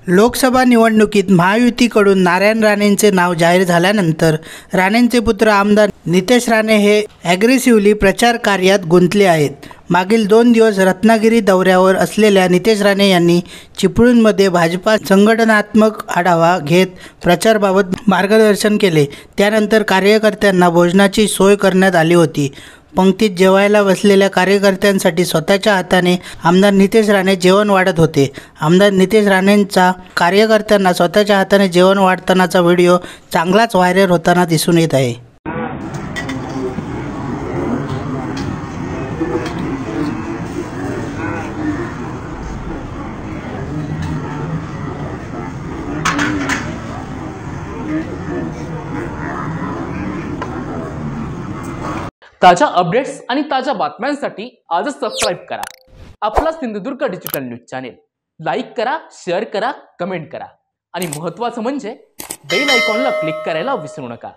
लोकसभा निवडणुकीत महायुतीकडून नारायण राणेंचे नाव जाहीर झाल्यानंतर राणेंचे पुत्र आमदार नितेश राणे हे ॲग्रेसिव्हली प्रचार कार्यात गुंतले आहेत। मागील 2 दिवस रत्नागिरी दौऱ्यावर असलेल्या नितेश राणे यांनी चिपळूणमध्ये भाजपा संघटनात्मक आढावा घेत प्रचाराबाबत मार्गदर्शन केले। त्यानंतर कार्यकर्त्यांना भोजनाची सोय करण्यात आली होती। पंक्तीत जेवायला बसलेल्या कार्यकर्त्यांसाठी स्वतःच्या हाताने आमदार नितेश राणे जेवण वाढत होते। आमदार नितेश राणेंचा कार्यकर्त्यांना स्वतःच्या हाताने जेवण वाढतानाचा व्हिडिओ चांगलाच व्हायरल होताना दिसून येत आहे। ताजा अपडेट्स आणि ताजा बातम्यांसाठी आजच सबस्क्राइब करा आपला Sindhudurg digital news channel. Like करा, शेअर करा, कमेंट करा आणि महत्त्वाचं म्हणजे बेल आयकॉनला क्लिक करायला विसरू नका।